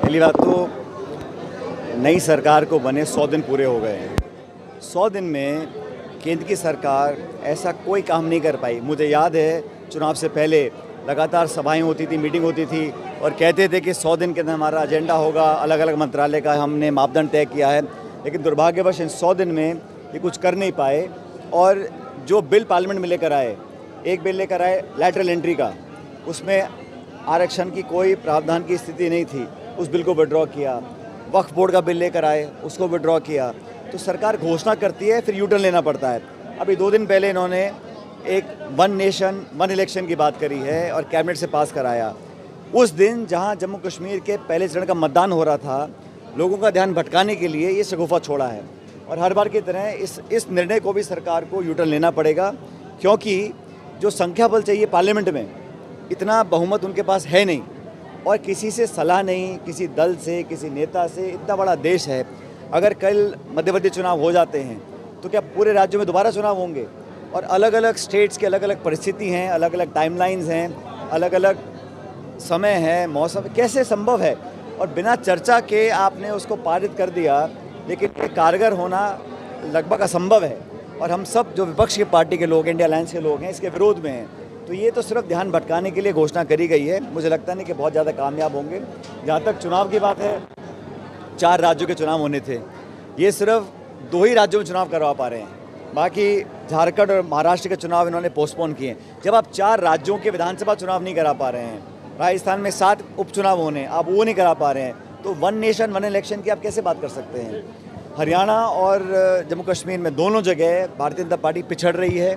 पहली बात तो नई सरकार को बने 100 दिन पूरे हो गए हैं। 100 दिन में केंद्र की सरकार ऐसा कोई काम नहीं कर पाई। मुझे याद है चुनाव से पहले लगातार सभाएं होती थी, मीटिंग होती थी और कहते थे कि 100 दिन के अंदर हमारा एजेंडा होगा, अलग अलग मंत्रालय का हमने मापदंड तय किया है। लेकिन दुर्भाग्यवश इन 100 दिन में ये कुछ कर नहीं पाए। और जो बिल पार्लियामेंट में लेकर आए, एक बिल लेकर आए लैटरल एंट्री का, उसमें आरक्षण की कोई प्रावधान की स्थिति नहीं थी, उस बिल को विड्रॉ किया। वक्फ बोर्ड का बिल लेकर आए, उसको विड्रॉ किया। तो सरकार घोषणा करती है, फिर यू टर्न लेना पड़ता है। अभी 2 दिन पहले इन्होंने एक वन नेशन वन इलेक्शन की बात करी है और कैबिनेट से पास कराया। उस दिन जहां जम्मू कश्मीर के पहले चरण का मतदान हो रहा था, लोगों का ध्यान भटकाने के लिए ये शगुफा छोड़ा है। और हर बार की तरह इस निर्णय को भी सरकार को यू टर्न लेना पड़ेगा, क्योंकि जो संख्या बल चाहिए पार्लियामेंट में, इतना बहुमत उनके पास है नहीं और किसी से सलाह नहीं, किसी दल से, किसी नेता से। इतना बड़ा देश है, अगर कल मध्यवर्ती चुनाव हो जाते हैं तो क्या पूरे राज्यों में दोबारा चुनाव होंगे? और अलग अलग स्टेट्स की अलग अलग परिस्थिति हैं, अलग अलग टाइमलाइंस हैं, अलग अलग समय है, मौसम, कैसे संभव है? और बिना चर्चा के आपने उसको पारित कर दिया, लेकिन ये कारगर होना लगभग असंभव है। और हम सब जो विपक्ष की पार्टी के लोग, इंडिया अलायंस के लोग हैं, इसके विरोध में हैं। तो ये तो सिर्फ ध्यान भटकाने के लिए घोषणा करी गई है। मुझे लगता नहीं कि बहुत ज़्यादा कामयाब होंगे। जहाँ तक चुनाव की बात है, 4 राज्यों के चुनाव होने थे, ये सिर्फ 2 ही राज्यों में चुनाव करवा पा रहे हैं। बाकी झारखंड और महाराष्ट्र के चुनाव इन्होंने पोस्टपोन किए। जब आप 4 राज्यों के विधानसभा चुनाव नहीं करा पा रहे हैं, राजस्थान में 7 उपचुनाव होने, आप वो नहीं करा पा रहे हैं, तो वन नेशन वन इलेक्शन की आप कैसे बात कर सकते हैं? हरियाणा और जम्मू कश्मीर में दोनों जगह भारतीय जनता पार्टी पिछड़ रही है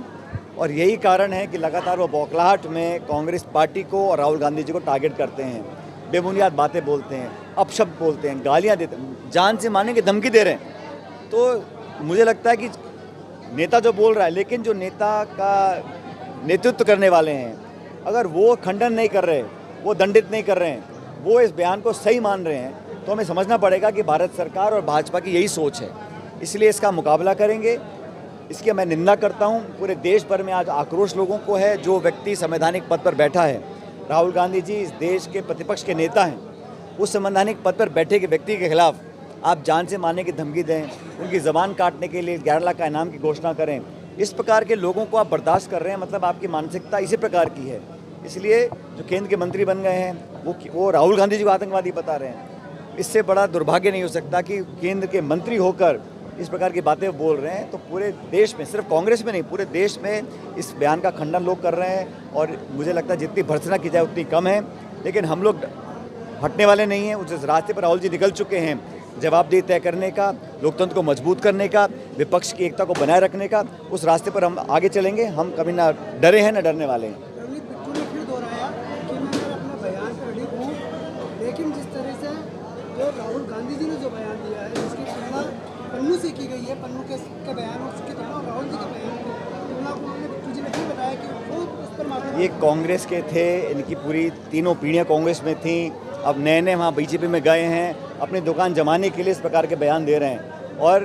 और यही कारण है कि लगातार वो बौखलाहट में कांग्रेस पार्टी को और राहुल गांधी जी को टारगेट करते हैं, बेबुनियाद बातें बोलते हैं, अपशब्द बोलते हैं, गालियां देते हैं, जान से मारने की धमकी दे रहे हैं। तो मुझे लगता है कि नेता जो बोल रहा है, लेकिन जो नेता का नेतृत्व करने वाले हैं, अगर वो खंडन नहीं कर रहे, वो दंडित नहीं कर रहे हैं, वो इस बयान को सही मान रहे हैं, तो हमें समझना पड़ेगा कि भारत सरकार और भाजपा की यही सोच है। इसलिए इसका मुकाबला करेंगे। इसकी मैं निंदा करता हूं। पूरे देश भर में आज आक्रोश लोगों को है। जो व्यक्ति संवैधानिक पद पर बैठा है, राहुल गांधी जी इस देश के प्रतिपक्ष के नेता हैं, उस संवैधानिक पद पर बैठे के व्यक्ति के खिलाफ आप जान से मारने की धमकी दें, उनकी ज़बान काटने के लिए 11 लाख का इनाम की घोषणा करें, इस प्रकार के लोगों को आप बर्दाश्त कर रहे हैं, मतलब आपकी मानसिकता इसी प्रकार की है। इसलिए जो केंद्र के मंत्री बन गए हैं वो राहुल गांधी जी को आतंकवादी बता रहे हैं। इससे बड़ा दुर्भाग्य नहीं हो सकता कि केंद्र के मंत्री होकर इस प्रकार की बातें बोल रहे हैं। तो पूरे देश में, सिर्फ कांग्रेस में नहीं, पूरे देश में इस बयान का खंडन लोग कर रहे हैं और मुझे लगता है जितनी भर्त्सना की जाए उतनी कम है। लेकिन हम लोग हटने वाले नहीं हैं। उस रास्ते पर राहुल जी निकल चुके हैं, जवाबदेही तय करने का, लोकतंत्र को मजबूत करने का, विपक्ष की एकता को बनाए रखने का। उस रास्ते पर हम आगे चलेंगे। हम कभी ना डरे हैं ना डरने वाले हैं। लेकिन जिस तरह से जो राहुल गांधी जी ने जो बयान दिया है, जिसकी तुलना पन्नू से की गई है, पन्नू के बयान और उसकी तुलना राहुल जी के बयान की तुलना उन्होंने मुझे नहीं बताया कि वो उस पर माफी। ये कांग्रेस के थे, इनकी पूरी तीनों पीढ़ियाँ कांग्रेस में थी, अब नए नए वहाँ बीजेपी में गए हैं, अपनी दुकान जमाने के लिए इस प्रकार के बयान दे रहे हैं। और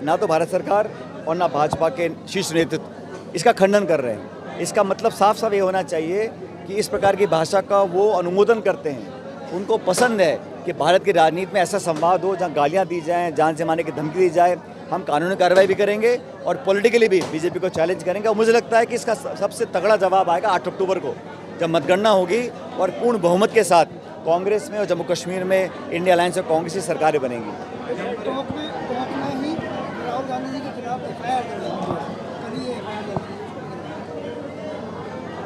ना तो भारत सरकार और ना भाजपा के शीर्ष नेतृत्व इसका खंडन कर रहे हैं। इसका मतलब साफ साफ ये होना चाहिए कि इस प्रकार की भाषा का वो अनुमोदन करते हैं। उनको पसंद है कि भारत की राजनीति में ऐसा संवाद हो जहां गालियां दी जाएं, जान से मारने की धमकी दी जाए। हम कानूनी कार्रवाई भी करेंगे और पॉलिटिकली भी बीजेपी को चैलेंज करेंगे। और मुझे लगता है कि इसका सबसे तगड़ा जवाब आएगा 8 अक्टूबर को, जब मतगणना होगी और पूर्ण बहुमत के साथ कांग्रेस में और जम्मू कश्मीर में इंडिया अलायंस और कांग्रेस की सरकारें बनेंगी।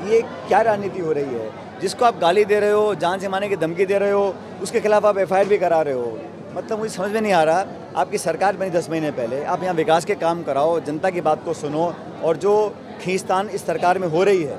ये क्या राजनीति हो रही है? जिसको आप गाली दे रहे हो, जान से मारने की धमकी दे रहे हो, उसके खिलाफ आप एफआईआर भी करा रहे हो। मतलब मुझे समझ में नहीं आ रहा। आपकी सरकार बनी 10 महीने पहले, आप यहाँ विकास के काम कराओ, जनता की बात को सुनो। और जो खींचतान इस सरकार में हो रही है,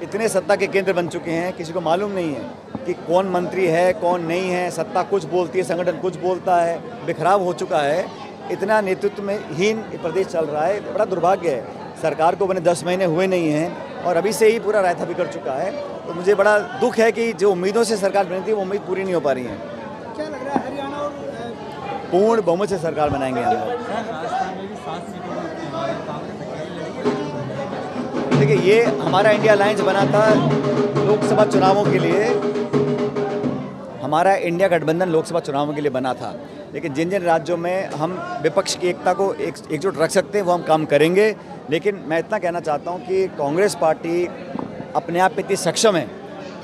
इतने सत्ता के केंद्र बन चुके हैं, किसी को मालूम नहीं है कि कौन मंत्री है कौन नहीं है। सत्ता कुछ बोलती है, संगठन कुछ बोलता है, बिखराव हो चुका है। इतना नेतृत्व में हीन प्रदेश चल रहा है। बड़ा दुर्भाग्य है। सरकार को बने 10 महीने हुए नहीं हैं और अभी से ही पूरा रायता बिगड़ चुका है। तो मुझे बड़ा दुख है कि जो उम्मीदों से सरकार बनी थी वो उम्मीद पूरी नहीं हो पा रही है। क्या लग रहा है हरियाणा और पूर्ण बहुमत से सरकार बनाएंगे हम लोग। देखिए, ये हमारा इंडिया अलायंस बना था लोकसभा चुनावों के लिए। हमारा इंडिया गठबंधन लोकसभा चुनावों के लिए बना था, लेकिन जिन जिन राज्यों में हम विपक्ष की एकता को एकजुट रख सकते हैं वो हम काम करेंगे। लेकिन मैं इतना कहना चाहता हूँ कि कांग्रेस पार्टी अपने आप में इतनी सक्षम है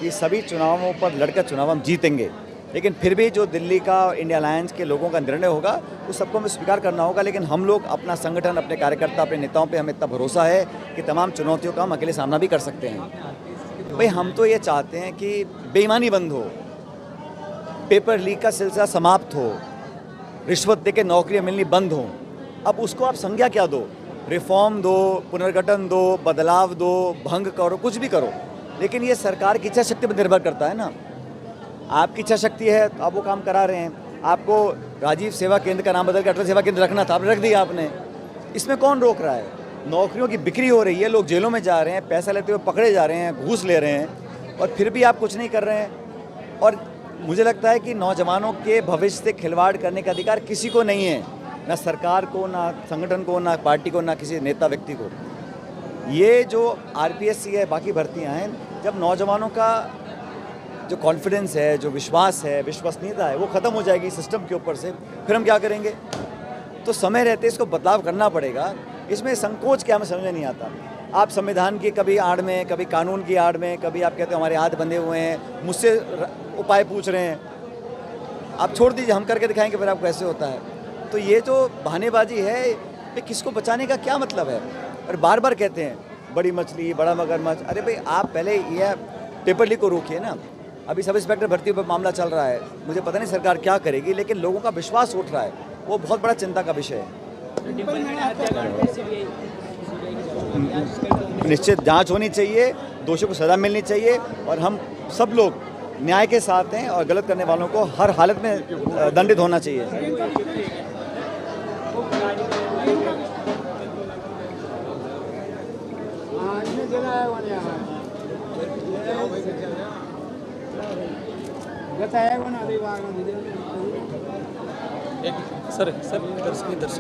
कि सभी चुनावों पर लड़कर चुनाव हम जीतेंगे, लेकिन फिर भी जो दिल्ली का इंडिया अलायंस के लोगों का निर्णय होगा उस सबको हमें स्वीकार करना होगा। लेकिन हम लोग अपना संगठन, अपने कार्यकर्ता, अपने नेताओं पे हमें इतना भरोसा है कि तमाम चुनौतियों का हम अकेले सामना भी कर सकते हैं। भाई हम तो ये चाहते हैं कि बेईमानी बंद हो, पेपर लीक का सिलसिला समाप्त हो, रिश्वत दे के नौकरियाँ मिलनी बंद हो। अब उसको आप संज्ञा क्या दो, रिफॉर्म दो, पुनर्गठन दो, बदलाव दो, भंग करो, कुछ भी करो, लेकिन ये सरकार की इच्छा शक्ति पर निर्भर करता है ना। आपकी इच्छा शक्ति है तो आप वो काम करा रहे हैं। आपको राजीव सेवा केंद्र का नाम बदल के अटल सेवा केंद्र रखना था, आपने रख दिया आपने। इसमें कौन रोक रहा है? नौकरियों की बिक्री हो रही है, लोग जेलों में जा रहे हैं, पैसा लेते हुए पकड़े जा रहे हैं, घूस ले रहे हैं, और फिर भी आप कुछ नहीं कर रहे हैं। और मुझे लगता है कि नौजवानों के भविष्य से खिलवाड़ करने का अधिकार किसी को नहीं है, ना सरकार को, ना संगठन को, ना पार्टी को, ना किसी नेता व्यक्ति को। ये जो आरपीएससी है, बाकी भर्तियां हैं, जब नौजवानों का जो कॉन्फिडेंस है, जो विश्वास है, विश्वसनीयता है, वो ख़त्म हो जाएगी सिस्टम के ऊपर से, फिर हम क्या करेंगे? तो समय रहते इसको बदलाव करना पड़ेगा। इसमें संकोच क्या, हमें समझ में नहीं आता। आप संविधान की कभी आड़ में, कभी कानून की आड़ में, कभी आप कहते हो हमारे हाथ बंधे हुए हैं, मुझसे उपाय पूछ रहे हैं। आप छोड़ दीजिए, हम करके दिखाएंगे फिर आपको कैसे होता है। तो ये जो बहानेबाजी है, ये किसको बचाने का क्या मतलब है? और बार बार कहते हैं बड़ी मछली, बड़ा मगरमच्छ। अरे भाई, आप पहले ये पेपर लीक को रोकिए ना। अभी सब इंस्पेक्टर भर्ती पर मामला चल रहा है, मुझे पता नहीं सरकार क्या करेगी, लेकिन लोगों का विश्वास उठ रहा है, वो बहुत बड़ा चिंता का विषय है। निश्चित जांच होनी चाहिए, दोषियों को सज़ा मिलनी चाहिए, और हम सब लोग न्याय के साथ हैं, और गलत करने वालों को हर हालत में दंडित होना चाहिए। सर